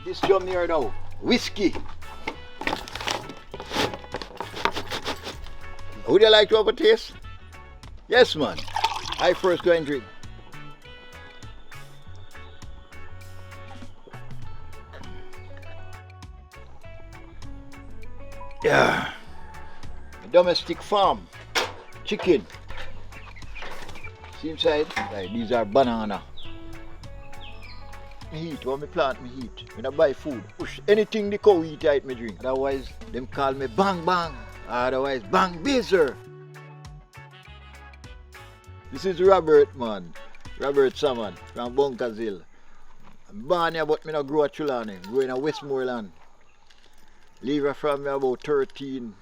This drum here now, whiskey. Would you like to have a taste? Yes, man. I first go and drink. Yeah. Domestic farm. Chicken. See inside? Right, these are banana. Me heat, when me plant me heat. When I buy food, push anything the cow eat, I eat me drink. Otherwise, them call me bang bang. Otherwise, bang bizer. This is Robert, man. Robert Salmon from Bunkers Hill. I'm born here, but me not grow at Chulani. Grow in a Westmoreland. Leave her from me about 13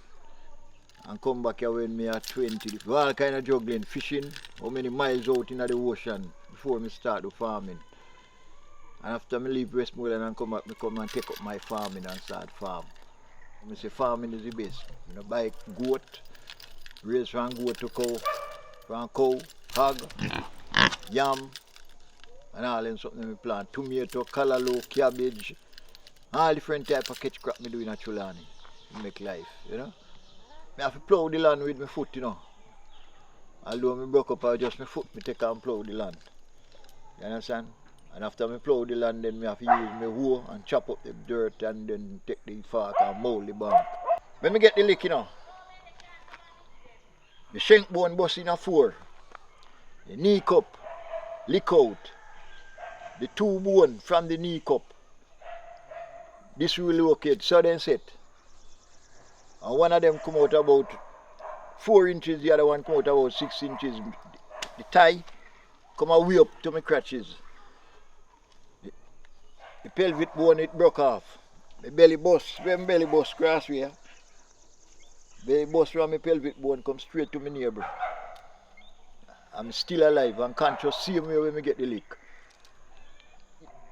and come back here when me at 20. All kind of juggling, fishing, how many miles out in the ocean before me start the farming. And after me leave Westmoreland and come back, me come and take up my farming and start farm. I say farming is the best. You buy goat, raise from goat to cow, from cow, hog, yam, and all them something me plant. Tomato, callaloo, cabbage, all different type of catch crop me do in Chulani. Make life, you know. I have to plow the land with my foot, you know. Although me broke up, I just my foot me take and plow the land. You understand? And after me plow the land, then me have to use my hoe and chop up the dirt and then take the fork and mold the bank. When me get the lick, you know, the shank bone bust in a 4, the knee cup lick out, the 2 bone from the knee cup. This will locate, so then set. And one of them come out about 4 inches, the other one come out about 6 inches. The thigh come away up to my crotches. The pelvic bone it broke off. My belly bust, when belly bust crossway. Belly bust from my pelvic bone come straight to my neighbor. I'm still alive and conscious same way when I get the lick.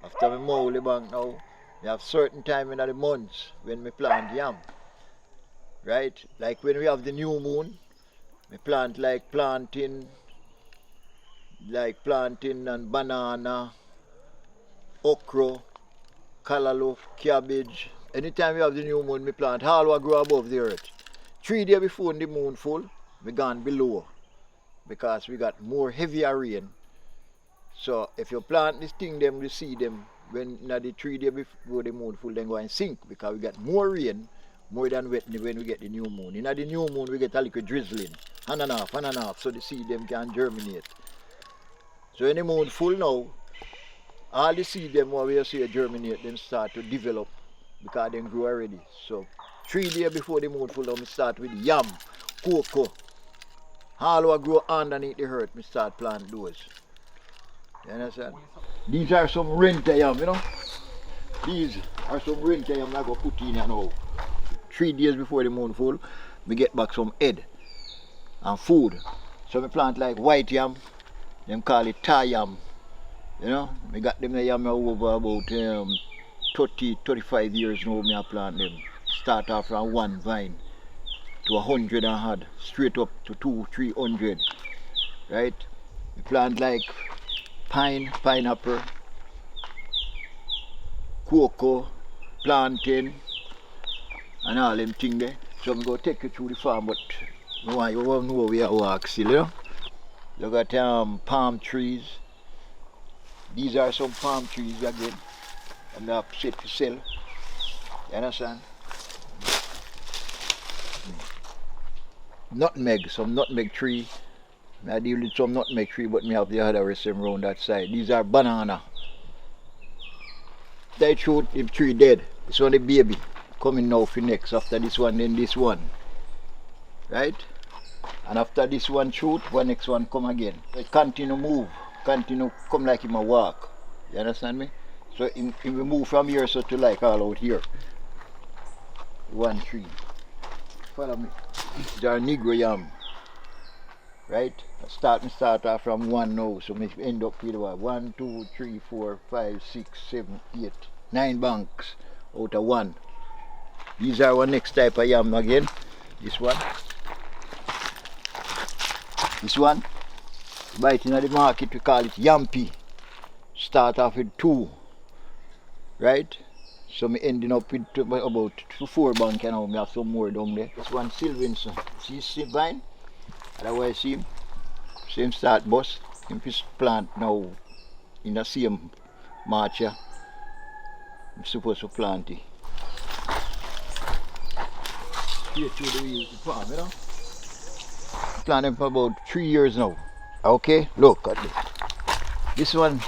After me mow the bank now, we have certain time in the months when we plant yam. Right? Like when we have the new moon, we plant like plantain and banana, okra, callaloo, cabbage. Anytime we have the new moon, we plant all what grow above the earth. 3 days before the moon full, we gone below because we got more heavier rain. So if you plant this thing, them you see them when the 3 days before the moon full, then go and sink because we got more rain, more than wet when we get the new moon. In the new moon, we get a little drizzling, hand and half, so the seed them can germinate. So when the moon full now, all the seed them what we see germinate, then start to develop because they grow already. So 3 days before the moon full now, we start with yam, cocoa, all what grow underneath the earth, we start plant those. You understand? These are some renter yam, you know. These are some renter yam I go put in here now. 3 days before the moon full, we get back some head and food. So we plant like white yam, them call it Thai yam. You know, we got them the yam over about 30-35 years now. Me I plant them. Start off from 1 vine to 100 and had straight up to 200-300. Right? We plant like pineapple, cocoa, plantain, and all them things there. So I'm going to take you through the farm, but you want to know where we walk still, you know? Look at palm trees. These are some palm trees again. And they are set to sell. You understand? Nutmeg, some nutmeg tree. I deal with some nutmeg tree, but me have the other rest them around that side. These are banana. They shoot the tree dead. This one the baby. Coming now for next. After this one, then this one. Right? And after this one shoot, one next one come again. It continue move. Continue come like him a walk. You understand me? So him we move from here so to like all out here. 1 tree. Follow me. These are Negro yam. Right? I start off from 1 now, so we end up with what? 1, 2, 3, 4, 5, 6, 7, 8, 9 banks out of 1. These are our next type of yam again. This one. This one. Buy it in the market, we call it yampy. Start off with 2. Right? So me ending up with about 4 bank now. Me have some more down there. This one Sylvinson. See vine? Otherwise see him. Same start bus. Him fish plant now in the same March. I'm supposed to plant it. Straight through the farm, you know. Plant them for about 3 years now. Okay, look at this. This one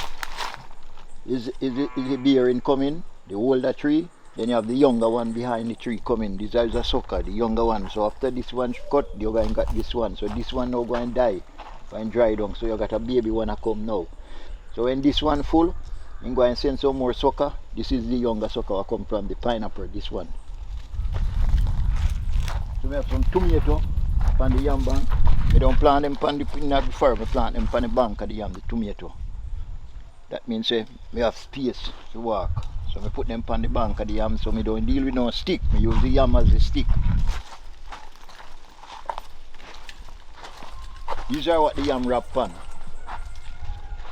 is a bearing coming, the older tree. Then you have the younger one behind the tree coming. This is a sucker, the younger one. So after this one cut, you're going to get this one. So this one now going to die, going to dry down. So you got a baby one to come now. So when this one full, I'm going to send some more sucker. This is the younger sucker that come from the pineapple, this one. So we have some tomato on the yam bank. We don't plant them on the farm, we plant them on the bank of the yam, the tomato. That means we have space to walk. So we put them on the bank of the yam so we don't deal with no stick. We use the yam as a stick. These are what the yam wrap on.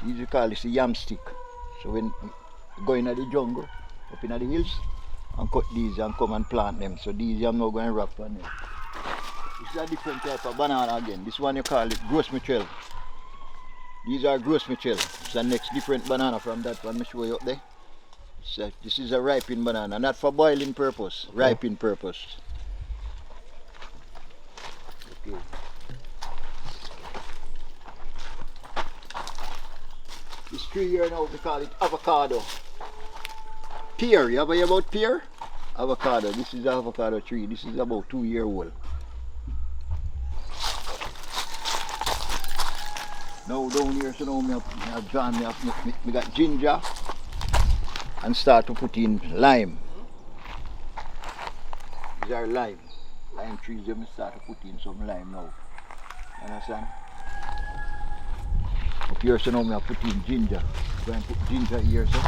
These we call this the yam stick. So when we go into the jungle, up in the hills, and cut these and come and plant them. So these yam now going to wrap on them. This is a different type of banana again. This one you call it gross Michel. These are gross Michel. It's the next different banana from that one. Let me show you up there. So this is a ripening banana, not for boiling purpose, ripening purpose. Okay. This tree here now we call it avocado. Pear, you ever hear about pear? Avocado, this is an avocado tree. This is about 2 years old. Now down here, so now me got ginger and start to put in lime. These are lime trees. Then me start to put in some lime now. You understand? Up here, so now me put in ginger. Go and put ginger here, so.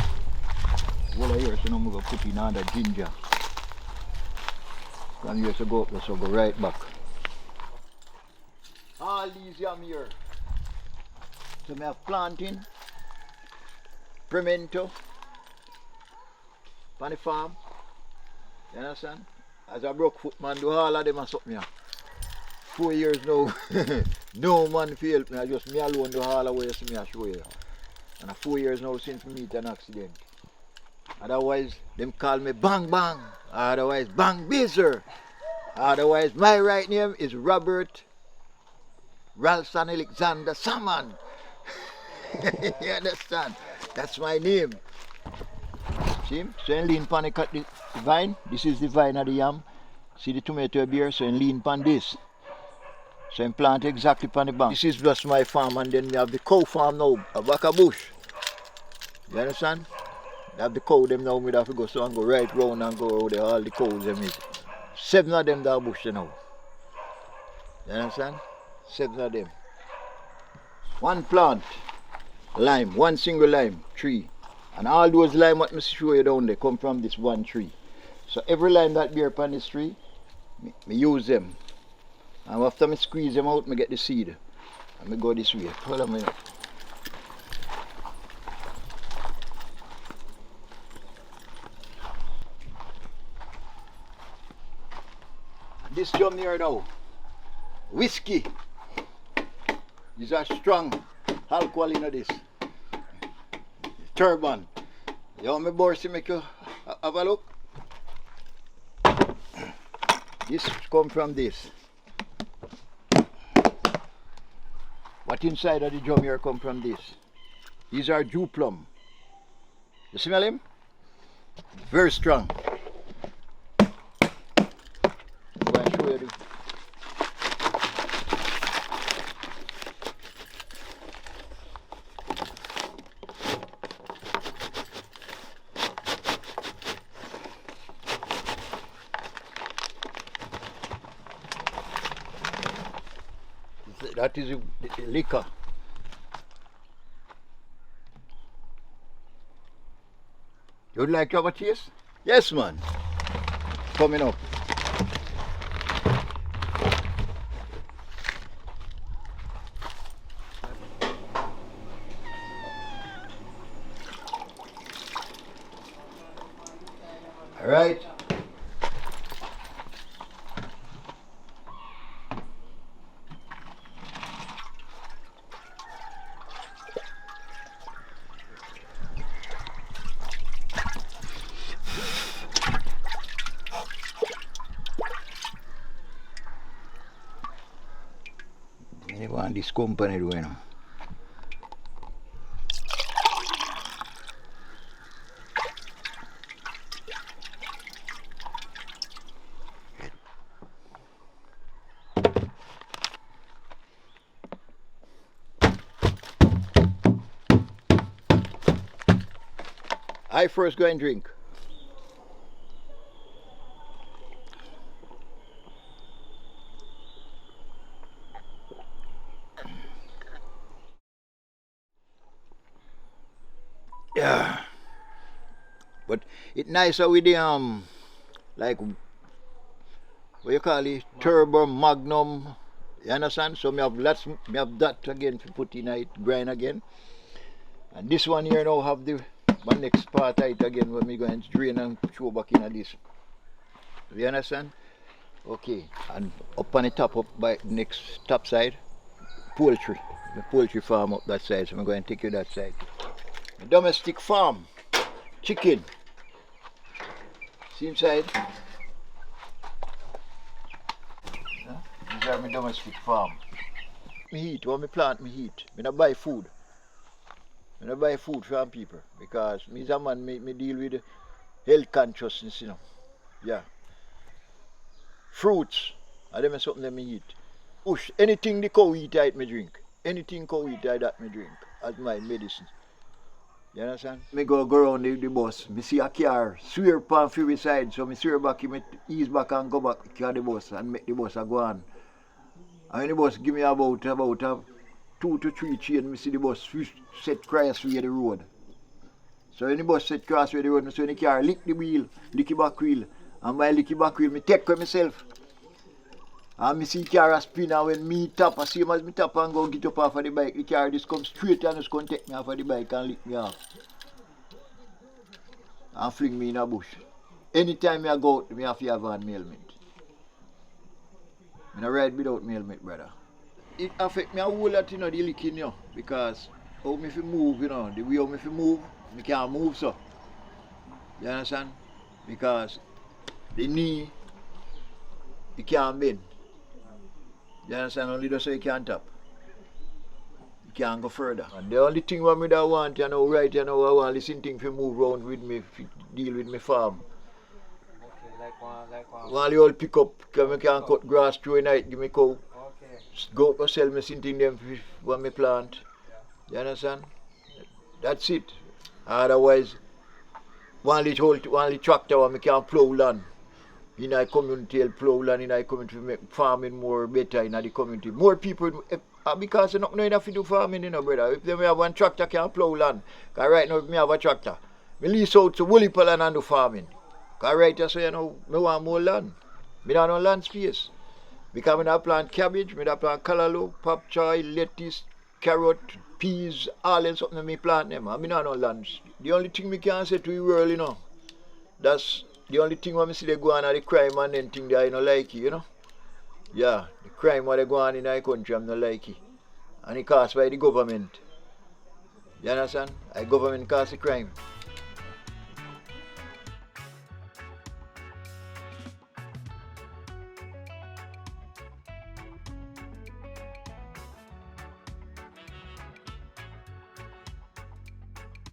All here, so now I'm going to put in another ginger. From here, so go up there, so go right back. All these yam here. So I have plantain, pimento, on the farm. You understand? As a broke foot man, do all of them and something here. 4 years now, no man to help me. I just me alone do all the way, so me I show you. And 4 years now since me meet an accident. Otherwise, them call me Bang Bang. Otherwise, Bang Beezer. Otherwise, my right name is Robert Ralston Alexander Salmon. You understand? That's my name. See? So I lean pan cut the vine. This is the vine of the yam. See the tomato beer, so I lean pan this. So I plant exactly pan the bank. This is just my farm, and then we have the cow farm now, a back of bush. You understand? We have the cow them now, we have to go so and go right round and go over there, all the cows them is. 7 of them that bush now. You understand? 7 of them. One plant, lime, one single lime tree. And all those lime what I show you down there come from this one tree. So every lime that bear upon this tree, me use them. And after me squeeze them out, me get the seed. And me go this way. Hold on a minute. This jam here now, whiskey. These are strong alcohol in this. Turban. You want me boss to make you have a look? This come from this. What inside of the drum here come from this? These are Jew plum. You smell him? Very strong. I'm going to show you. That is the liquor. You'd like to have a taste? Yes, man. Coming up. Alright. I want this company do, you know. I first go and drink. Yeah. But it's nicer with the like what you call it, turbo magnum. You understand? So me have that again to put in it, grind again. And this one here now have the my next part of it again when me go and drain and throw back in this. You understand? Okay. And up on the top up by next top side, poultry. The poultry farm up that side, so I'm going to take you that side. The domestic farm, chicken. See inside? Yeah? These are my domestic farm. Me eat, when me plant, me eat. Me not buy food. Me not buy food from people because me is a man, me deal with health consciousness, you know. Yeah. Fruits, and them is something that me eat. Push, anything the cow eat, I me drink. Anything cow eat, I that me drink as my medicine. You understand? Me go around the bus, me see a car swear pan few side, so me swear back, me ease back and go back to the bus and make the bus a go on. And when the bus give me about 2 to 3 chain, me see the bus set crossway the road. So when the bus set crossway the road, me see when the car lick the wheel, lick the back wheel, and by lick the back wheel, me take for myself. And me see the car spin, and when me tap, I see as me tap and go get up off of the bike, the car just come straight and just come take me off of the bike and lick me off. And fling me in a bush. Anytime I go out, I have to have an helmet. I don't ride without my helmet, brother. It affects me a whole lot, you know, the licking, you know, because how me fi move, you know, the way how me fi move, me can't move so. You understand? Because the knee, you can't bend. You understand? Only just so you can tap. You can't go further. And the only thing what me da want, you know, right, you know, I want listen thing fi move around with me, deal with my farm. While you all pick up, because I can cut grass through the night, give me cow. Go to sell me something them when me plant. You understand? That's it. Otherwise, only tractor when me can plow land. In a community, plow land in a community, make farming more better in the community. More people, because they're not knowing enough to do farming, you know, brother. If they have one tractor can plow land, because right now if me have a tractor, me lease out to woolly land and do farming. Because right now, so you know, me want more land. Me don't have no land space. Because I don't plant cabbage, I don't plant callaloo, pop choy, lettuce, carrot, peas, all and something me plant them. I don't have no land. The only thing me can say to the world, you know, that's the only thing when I see they go on are the crime and then thing that I don't like it, you know. Yeah, the crime what they go on in our country, I'm not like it. And it caused by the government. You understand? The government caused the crime.